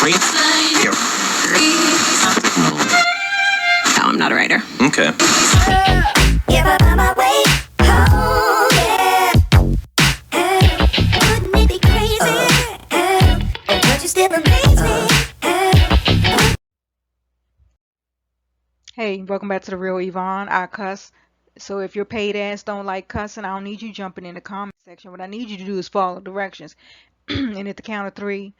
No, I'm not a writer. Okay. Hey, welcome back to The Real Evvonne. I cuss. So if your paid ass don't like cussing, I don't need you jumping in the comment section. What I need you to do is follow directions. And at the count of three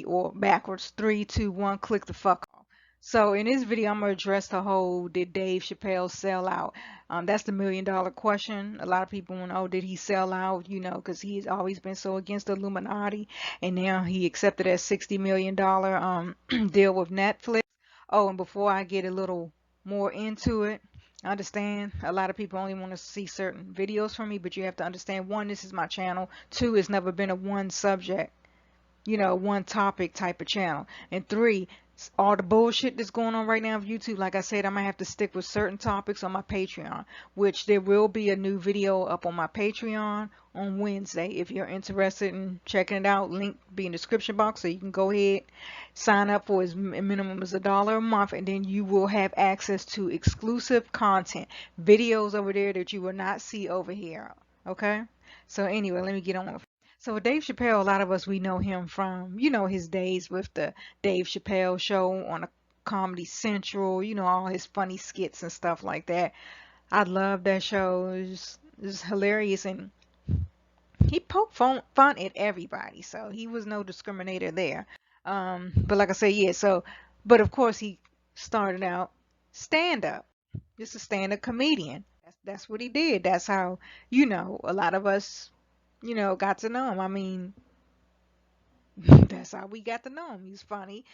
or backwards, 3, 2, 1, click the fuck off. So in this video, I'm gonna address the whole did Dave Chappelle sell out? That's the $1,000,000 question. A lot of people want to know, did he sell out? You know, because he's always been so against the Illuminati, and now he accepted a $60 million deal with Netflix. Oh, and before I get a little more into it, I understand a lot of people only want to see certain videos from me, but you have to understand, one, this is my channel. Two, it's never been a one subject, you know, one topic type of channel. And three, all the bullshit that's going on right now on YouTube, like I said, I might have to stick with certain topics on my Patreon, which there will be a new video up on my Patreon on Wednesday. If you're interested in checking it out, link be in the description box, so you can go ahead, sign up for as minimum as $1 a month, and then you will have access to exclusive content, videos over there that you will not see over here. Okay, so anyway, let me get on with. So with Dave Chappelle, a lot of us, we know him from, you know, his days with the Dave Chappelle show on a Comedy Central, you know, all his funny skits and stuff like that. I love that show. It was hilarious, and he poked fun at everybody, so he was no discriminator there. But like I say, yeah, so, but of course he started out stand up, just a stand up comedian. That's what he did. That's how, you know, a lot of us, you know, got to know him. I mean, that's how we got to know him. He's funny.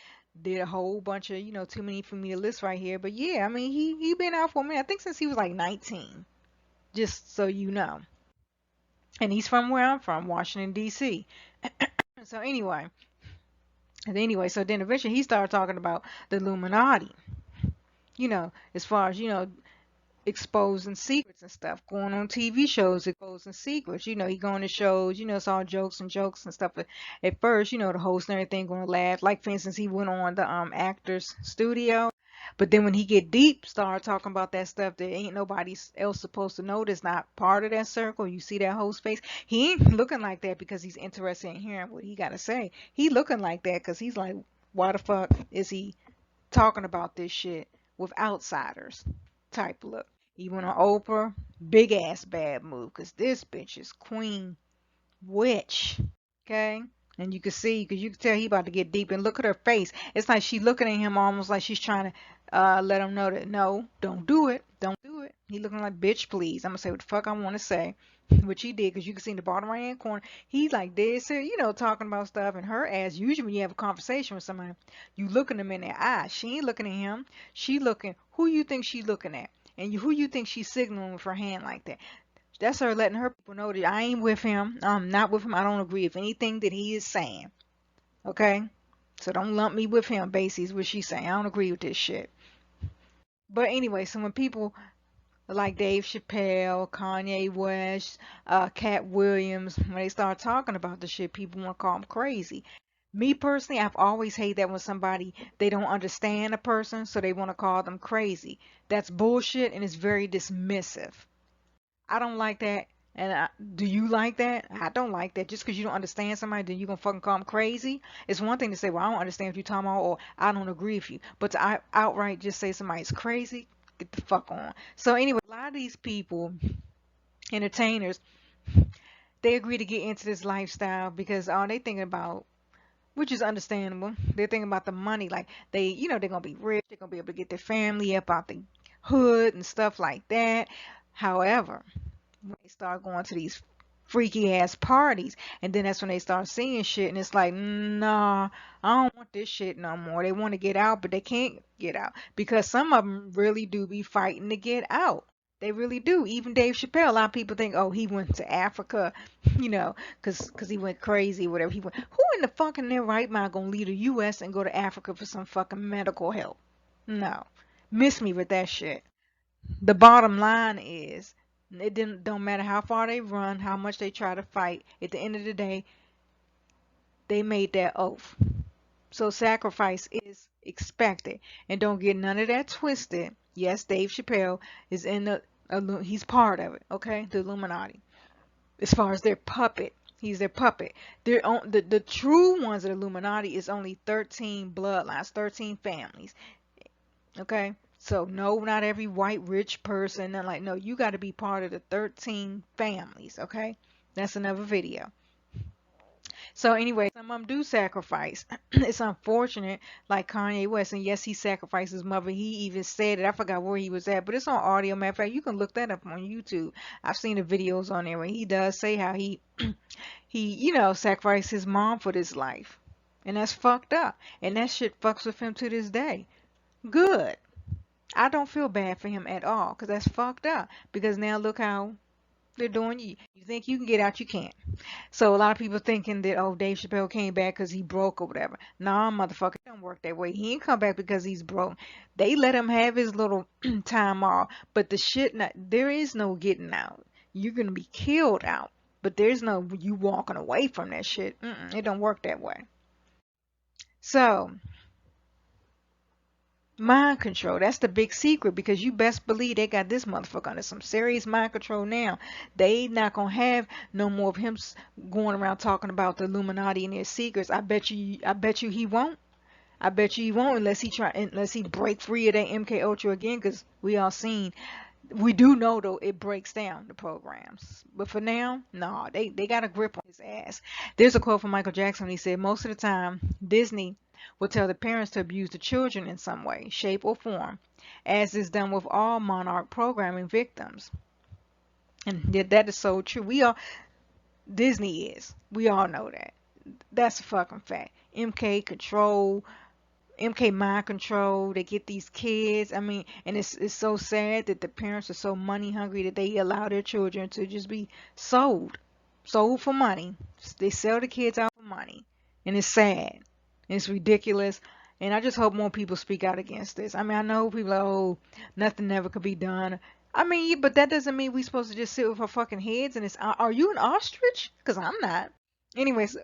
Did a whole bunch of, you know, too many for me to list right here. But yeah, I mean, he been out for a minute. I think since he was like 19, just so you know. And he's from where I'm from, Washington, D.C. So so then eventually he started talking about the Illuminati, you know, as far as, you know, exposing secrets and stuff, going on TV shows, exposing secrets. You know, he going to shows, you know, it's all jokes and stuff. But at first, you know, the host and everything going to laugh. Like for instance, he went on the Actors Studio. But then when he get deep, start talking about that stuff that ain't nobody else supposed to know, that's not part of that circle. You see that host face? He ain't looking like that because he's interested in hearing what he got to say. He looking like that because he's like, why the fuck is he talking about this shit with outsiders type look? He went on Oprah, big ass bad move, because this bitch is queen witch. Okay? And you can see, because you can tell he about to get deep, and look at her face. It's like she looking at him almost like she's trying to let him know that, no, don't do it. Don't do it. He looking like, bitch, please. I'm going to say what the fuck I want to say. Which he did, because you can see in the bottom right hand corner, he's like dead serious, you know, talking about stuff. And her ass, usually when you have a conversation with somebody, you looking them in their eyes. She ain't looking at him. She looking, who you think she looking at? And who you think she's signaling with her hand like that? That's her letting her people know that I ain't with him. I'm not with him. I don't agree with anything that he is saying. Okay? So don't lump me with him, basically, is what she's saying. I don't agree with this shit. But anyway, so when people like Dave Chappelle, Kanye West, Cat Williams, when they start talking about the shit, people want to call them crazy. Me personally, I've always hated that when somebody, they don't understand a person, so they want to call them crazy. That's bullshit, and it's very dismissive. I don't like that. And do you like that? I don't like that. Just because you don't understand somebody, then you going to fucking call them crazy? It's one thing to say, well, I don't understand what you're talking about, or I don't agree with you. But to outright just say somebody's crazy, get the fuck on. So anyway, a lot of these people, entertainers, they agree to get into this lifestyle because all they thinking about, which is understandable, they're thinking about the money. Like they, you know, they're going to be rich. They're going to be able to get their family up out the hood and stuff like that. However, when they start going to these freaky ass parties, and then that's when they start seeing shit, and it's like, nah, I don't want this shit no more. They want to get out, but they can't get out because some of them really do be fighting to get out. They really do. Even Dave Chappelle, a lot of people think, oh, he went to Africa, you know, cause he went crazy, whatever. He went. Who in the fucking their right mind gonna leave the U.S. and go to Africa for some fucking medical help? No, miss me with that shit. The bottom line is, it don't matter how far they run, how much they try to fight. At the end of the day, they made that oath. So sacrifice is expected. And don't get none of that twisted. Yes, Dave Chappelle is in he's part of it, okay? The Illuminati. As far as their puppet, he's their puppet. The true ones of the Illuminati is only 13 bloodlines, 13 families, okay? So no, not every white rich person. And like, no, you got to be part of the 13 families, okay? That's another video. So anyway, some of them do sacrifice. It's unfortunate, like Kanye West, and yes, he sacrificed his mother. He even said it. I forgot where he was at, but it's on audio. Matter of fact, you can look that up on YouTube. I've seen the videos on there where he does say how he sacrificed his mom for this life, and that's fucked up. And that shit fucks with him to this day. Good. I don't feel bad for him at all, cause that's fucked up. Because now look how they're doing you. You think you can get out, you can't. So a lot of people thinking that, oh, Dave Chappelle came back because he broke or whatever. Nah, motherfucker, it don't work that way. He ain't come back because he's broke. They let him have his little time off, but the shit, there is no getting out. You're gonna be killed out, but there's no you walking away from that shit. It don't work that way. So mind control, that's the big secret, because you best believe they got this motherfucker under some serious mind control now. They not gonna have no more of him going around talking about the Illuminati and their secrets. I bet you he won't. I bet you he won't unless he break free of that MK Ultra again, because we do know though it breaks down the programs. But for now, no, they got a grip on his ass. There's a quote from Michael Jackson. He said most of the time Disney will tell the parents to abuse the children in some way, shape, or form, as is done with all monarch programming victims. And that is so true. Disney is. We all know that. That's a fucking fact. MK mind control. They get these kids. I mean, and it's so sad that the parents are so money hungry that they allow their children to just be sold for money. They sell the kids out for money, and it's sad. And it's ridiculous. And I just hope more people speak out against this. I mean, I know people are, oh, nothing ever could be done. I mean, yeah, but that doesn't mean we're supposed to just sit with our fucking heads. And are you an ostrich? Because I'm not. Anyways,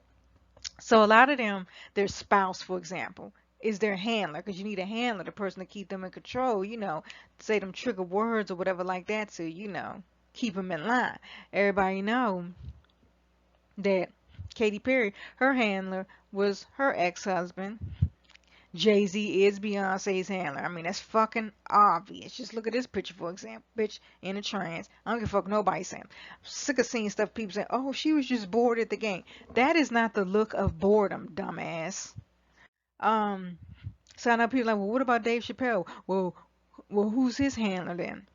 so a lot of them, their spouse, for example, is their handler, because you need a handler, the person to keep them in control, say them trigger words or whatever like that to, keep them in line. Everybody know that Katy Perry, her handler was her ex-husband. Jay-Z is Beyonce's handler. I mean, that's fucking obvious. Just look at this picture, for example. Bitch in a trance. I don't give a fuck nobody saying. I'm sick of seeing stuff people say, oh, she was just bored at the game. That is not the look of boredom, dumbass. Um, so I know people are like, well, what about Dave Chappelle? Well, who's his handler then?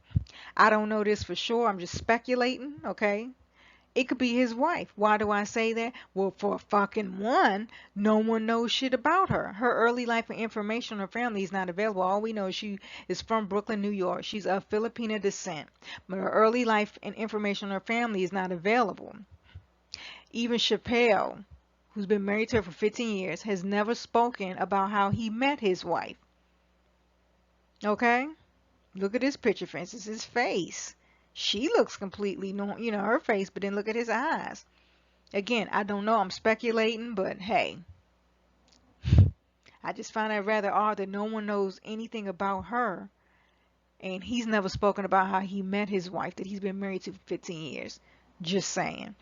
I don't know this for sure. I'm just speculating, okay? It could be his wife. Why do I say that? Well, for fucking one, no one knows shit about her. Her early life and information on her family is not available. All we know is she is from Brooklyn, New York. She's of Filipino descent. But her early life and information on her family is not available. Even Chappelle, who's been married to her for 15 years, has never spoken about how he met his wife. Okay? Look at this picture, for instance, his face. She looks completely normal, her face, but then look at his eyes. Again, I don't know. I'm speculating, but hey, I just find that rather odd that no one knows anything about her, and he's never spoken about how he met his wife that he's been married to for 15 years. Just saying.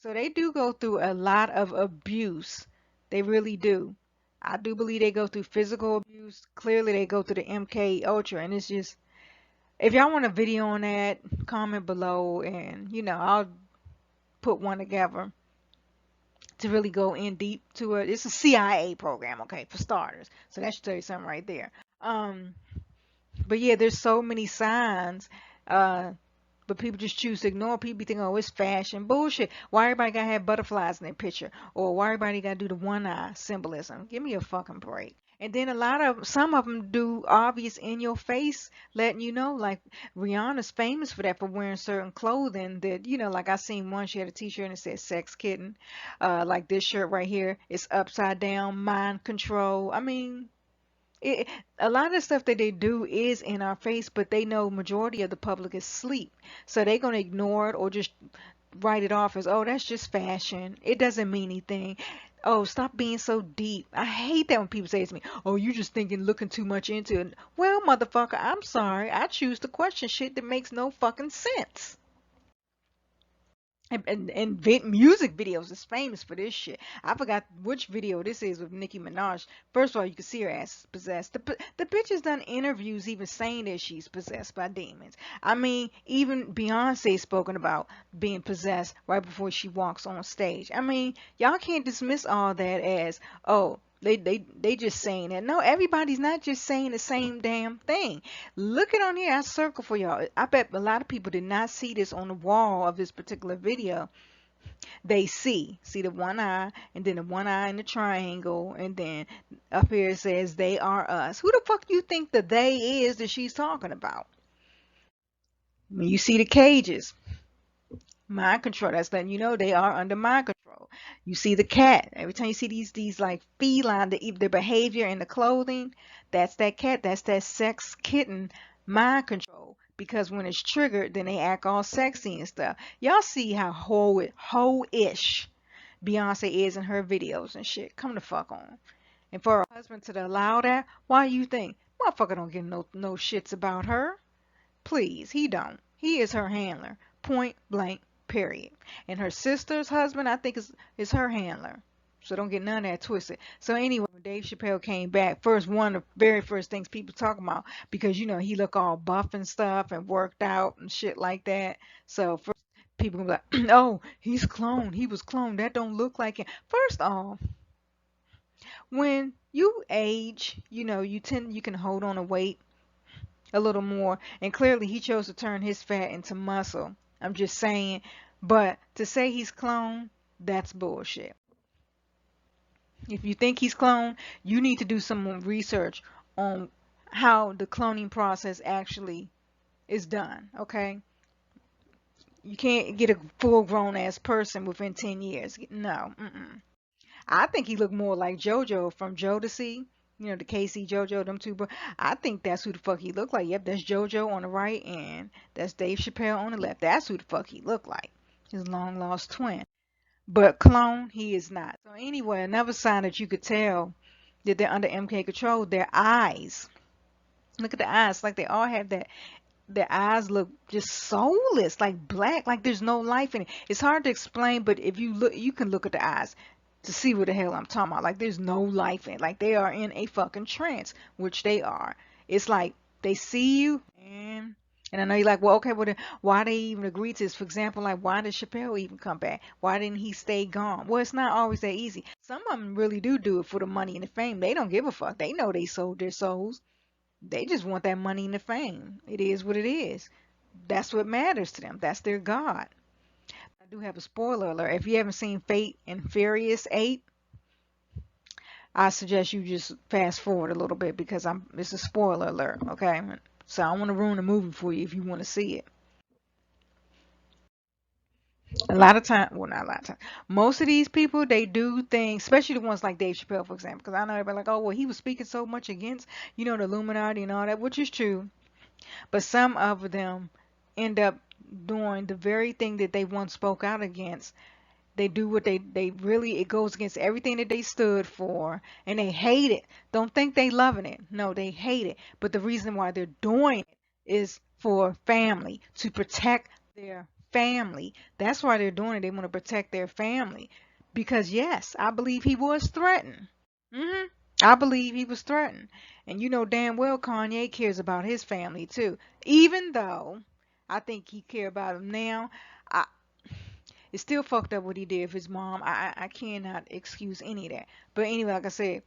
So they do go through a lot of abuse. They really do. I do believe they go through physical abuse. Clearly, they go through the MK Ultra, and it's just, if y'all want a video on that, comment below, and I'll put one together to really go in deep to it. It's a CIA program, okay, for starters. So that should tell you something right there. But yeah, there's so many signs, but people just choose to ignore. People be thinking, oh, it's fashion. Bullshit. Why everybody gotta have butterflies in their picture? Or why everybody gotta do the one eye symbolism? Give me a fucking break. And then some of them do obvious in your face, letting you know, like Rihanna's famous for that, for wearing certain clothing that, like I seen one, she had a t-shirt and it said sex kitten. Like this shirt right here, it's upside down, mind control. I mean, it, a lot of the stuff that they do is in our face, but they know majority of the public is asleep. So they're going to ignore it or just write it off as, oh, that's just fashion. It doesn't mean anything. Oh, stop being so deep. I hate that when people say to me, oh, you just thinking, looking too much into it. Well, motherfucker, I'm sorry. I choose to question shit that makes no fucking sense. And music videos is famous for this shit. I forgot which video this is with Nicki Minaj. First of all, you can see her ass is possessed. The bitch has done interviews even saying that she's possessed by demons. I mean, even Beyonce spoken about being possessed right before she walks on stage. I mean, y'all can't dismiss all that as, oh, they just saying that. No, everybody's not just saying the same damn thing. Look it on here. I circle for y'all. I bet a lot of people did not see this on the wall of this particular video. They see the one eye, and then the one eye in the triangle, and then up here it says they are us. Who the fuck you think the they is that she's talking about? When you see the cages, mind control. That's letting you know they are under mind control. You see the cat. Every time you see these like feline, their behavior and the clothing, that's that cat. That's that sex kitten mind control. Because when it's triggered, then they act all sexy and stuff. Y'all see how ho-ish Beyonce is in her videos and shit. Come the fuck on. And for her husband to allow that, why you think? Motherfucker don't give no shits about her. Please, he don't. He is her handler. Point blank, period. And her sister's husband, I think, is her handler. So don't get none of that twisted. So anyway, when Dave Chappelle came back, one of the very first things people talking about, because you know he look all buff and stuff and worked out and shit like that. So first people gonna be like, oh, he's cloned. He was cloned. That don't look like him. First off, when you age, you can hold on to weight a little more, and clearly he chose to turn his fat into muscle. I'm just saying, but to say he's cloned, that's bullshit. If you think he's cloned, you need to do some more research on how the cloning process actually is done, okay? You can't get a full grown ass person within 10 years. No. I think he looked more like JoJo from Jodeci. The Casey JoJo, them two. But I think that's who the fuck he looked like. Yep, that's JoJo on the right, and that's Dave Chappelle on the left. That's who the fuck he looked like. His long lost twin. But clone, he is not. So anyway, another sign that you could tell that they're under MK control, their eyes. Look at the eyes, like they all have that. Their eyes look just soulless, like black, like there's no life in it. It's hard to explain, but if you look, you can look at the eyes to see what the hell I'm talking about. Like there's no life in it. Like they are in a fucking trance, which they are. It's like they see you, and I know you're like, well, okay, well, then why they even agree to this? For example, like why did Chappelle even come back? Why didn't he stay gone? Well, it's not always that easy. Some of them really do it for the money and the fame. They don't give a fuck. They know they sold their souls. They just want that money and the fame. It is what it is. That's what matters to them. That's their God. I do have a spoiler alert. If you haven't seen Fate and Furious 8, I suggest you just fast forward a little bit because it's a spoiler alert, okay? So I don't want to ruin the movie for you if you want to see it. A lot of time, well, not a lot of time. Most of these people, they do things, especially the ones like Dave Chappelle, for example, because I know everybody like, oh, well, he was speaking so much against, the Illuminati and all that, which is true. But some of them end up doing the very thing that they once spoke out against. They do what they really, it goes against everything that they stood for, and they hate it. Don't think they loving it. No, they hate it. But the reason why they're doing it is for family, to protect their family. That's why they're doing it. They want to protect their family. Because yes, I believe he was threatened. hmm I believe he was threatened. And you know damn well Kanye cares about his family too. Even though I think he care about them now. I, it's still fucked up what he did with his mom. I cannot excuse any of that. But anyway, like I said,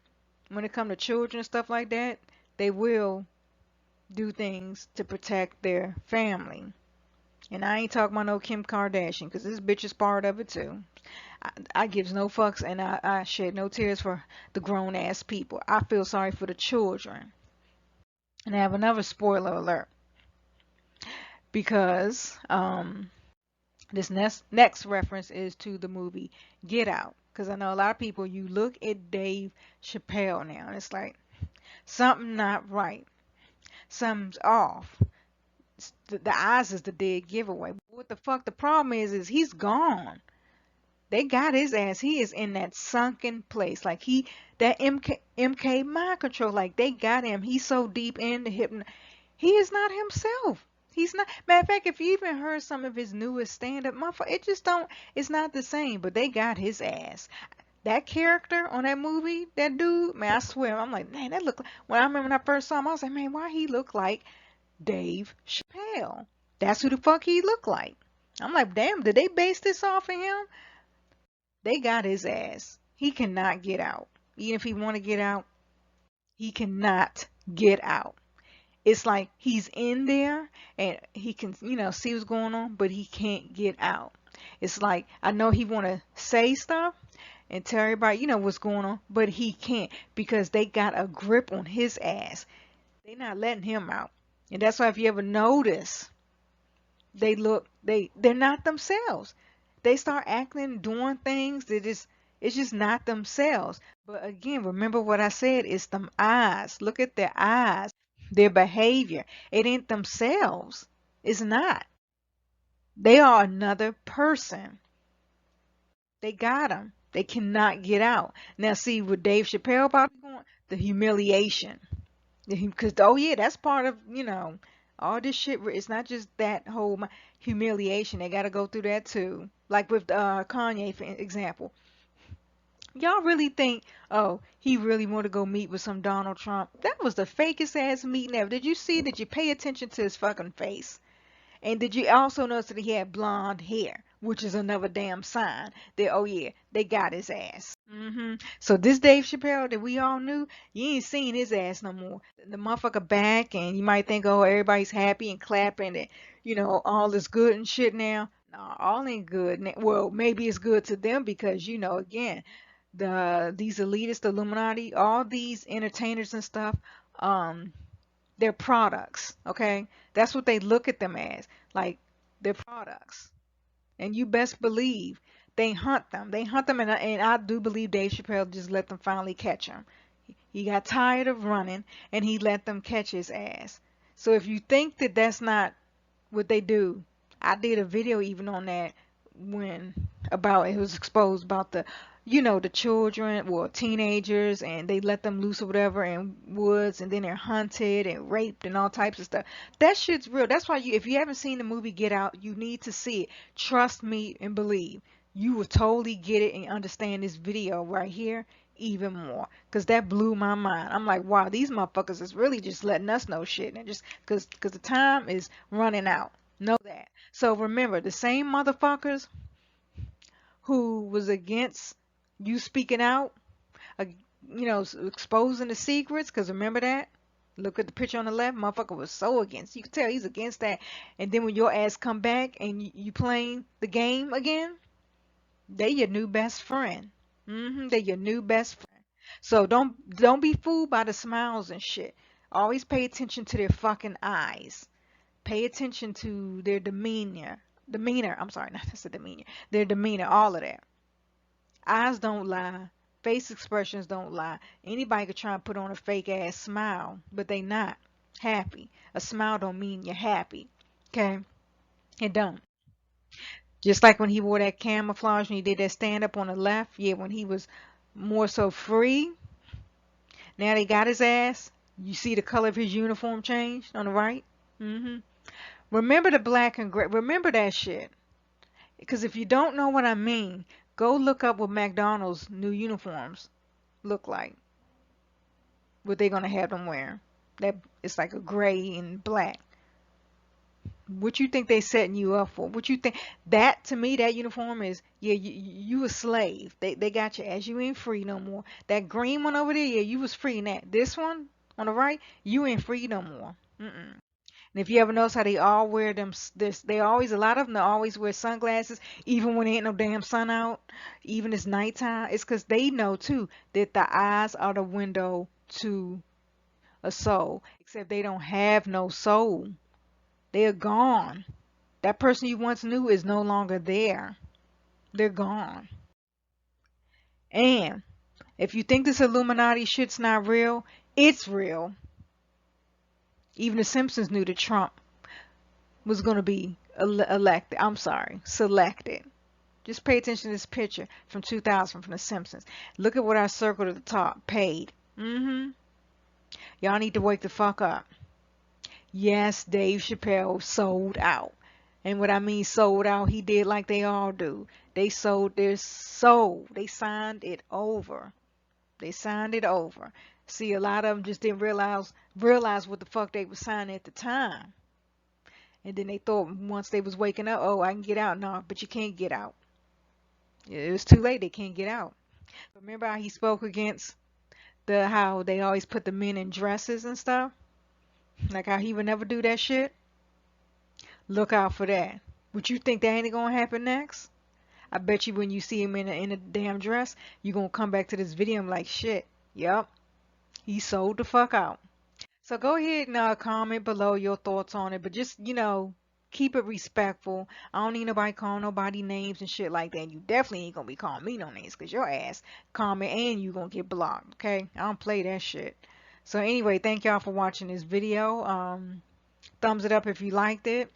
when it comes to children and stuff like that, they will do things to protect their family. And I ain't talking about no Kim Kardashian, because this bitch is part of it too. I gives no fucks, and I shed no tears for the grown ass people. I feel sorry for the children. And I have another spoiler alert, because this next reference is to the movie Get Out. Because I know a lot of people, you look at Dave Chappelle now, and it's like something not right, something's off. The eyes is the dead giveaway. What the fuck? The problem is he's gone. They got his ass. He is in that sunken place. Like that MK mind control. Like they got him. He's so deep in the hypno. He is not himself. He's not. Matter of fact, if you even heard some of his newest stand-up, motherfucker, it just don't. It's not the same. But they got his ass. That character on that movie, that dude, man, I swear, I'm like, man, that look. When I remember when I first saw him, I was like, man, why he look like Dave Chappelle? That's who the fuck he look like. I'm like, damn, did they base this off of him? They got his ass. He cannot get out. Even if he want to get out, he cannot get out. It's like he's in there and he can, see what's going on, but he can't get out. It's like I know he want to say stuff and tell everybody, what's going on, but he can't because they got a grip on his ass. They not letting him out. And that's why if you ever notice, they're not themselves. They start acting, doing things that it's just not themselves. But again, remember what I said, it's them eyes. Look at their eyes, their behavior. It ain't themselves. It's not. They are another person. They got them. They cannot get out. Now see what Dave Chappelle about going, the humiliation. Because oh yeah, that's part of all this shit. It's not just that whole humiliation. They got to go through that too. Like with Kanye, for example. Y'all really think, oh, he really want to go meet with some Donald Trump? That was the fakest ass meeting ever. Did you see? Did you pay attention to his fucking face? And did you also notice that he had blonde hair, which is another damn sign that, oh yeah, they got his ass. So this Dave Chappelle that we all knew, you ain't seen his ass no more. The motherfucker back, and you might think, oh, everybody's happy and clapping, and all is good and shit now. No, all ain't good. Well, maybe it's good to them because again, these elitists, the Illuminati, all these entertainers and stuff, um, they're products, okay? That's what they look at them as. Like they're products. And you best believe they hunt them. They hunt them, and I do believe Dave Chappelle just let them finally catch him. He got tired of running, and he let them catch his ass. So if you think that that's not what they do, I did a video even on that when about it was exposed about the children, well, teenagers, and they let them loose or whatever in woods, and then they're hunted and raped and all types of stuff. That shit's real. That's why if you haven't seen the movie Get Out, you need to see it. Trust me and believe. You will totally get it and understand this video right here even more, because that blew my mind. I'm like, wow, these motherfuckers is really just letting us know shit, and just because the time is running out. Know that. So remember, the same motherfuckers who was against you speaking out, uh, exposing the secrets, because remember that? Look at the picture on the left. Motherfucker was so against. You can tell he's against that. And then when your ass come back and you playing the game again, they your new best friend. They your new best friend. So don't be fooled by the smiles and shit. Always pay attention to their fucking eyes. Pay attention to their demeanor. Demeanor. I'm sorry, not that's the demeanor. Their demeanor. All of that. Eyes don't lie. Face expressions don't lie. Anybody could try and put on a fake ass smile, but they not happy. A smile don't mean you're happy. Okay? It don't. Just like when he wore that camouflage when he did that stand up on the left, yeah, when he was more so free. Now they got his ass. You see the color of his uniform changed on the right? Remember the black and gray. Remember that shit. Because if you don't know what I mean, go look up what McDonald's new uniforms look like. What they're gonna have them wear. That it's like a gray and black. What you think they setting you up for? What you think that to me that uniform is? Yeah, you a slave. They got you as you ain't free no more. That green one over there, yeah, you was free in that. This one on the right, you ain't free no more. And if you ever notice how they all wear them, they always, a lot of them, they always wear sunglasses, even when there ain't no damn sun out, even it's nighttime. It's because they know too that the eyes are the window to a soul. Except they don't have no soul. They're gone. That person you once knew is no longer there. They're gone. And if you think this Illuminati shit's not real, it's real. Even the Simpsons knew that Trump was going to be elected. I'm sorry, selected. Just pay attention to this picture from 2000 from The Simpsons. Look at what I circled at the top. Paid. Y'all need to wake the fuck up. Yes, Dave Chappelle sold out. And what I mean sold out, he did like they all do. They sold their soul. They signed it over. They signed it over. See, a lot of them just didn't realize what the fuck they were signing at the time. And then they thought once they was waking up, oh, I can get out. No, but you can't get out. It was too late. They can't get out. Remember how he spoke against how they always put the men in dresses and stuff? Like how he would never do that shit? Look out for that. Would you think that ain't gonna happen next? I bet you when you see him in a damn dress, you're gonna come back to this video and like, shit, yep, he sold the fuck out. So go ahead and comment below your thoughts on it, but just, keep it respectful. I don't need nobody calling nobody names and shit like that. And you definitely ain't gonna be calling me no names because your ass comment and you gonna get blocked, okay? I don't play that shit. So anyway, thank y'all for watching this video. Thumbs it up if you liked it.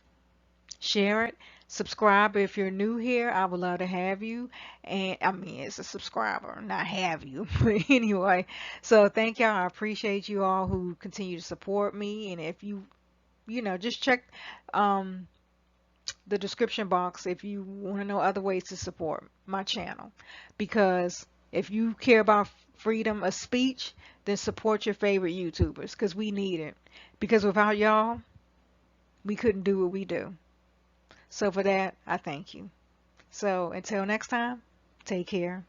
Share it. Subscribe if you're new here. I would love to have you. And I mean, it's a subscriber, not have you. But anyway, so thank y'all. I appreciate you all who continue to support me. And if just check the description box if you want to know other ways to support my channel. Because if you care about freedom of speech, then support your favorite YouTubers because we need it. Because without y'all, we couldn't do what we do. So for that, I thank you. So until next time, take care.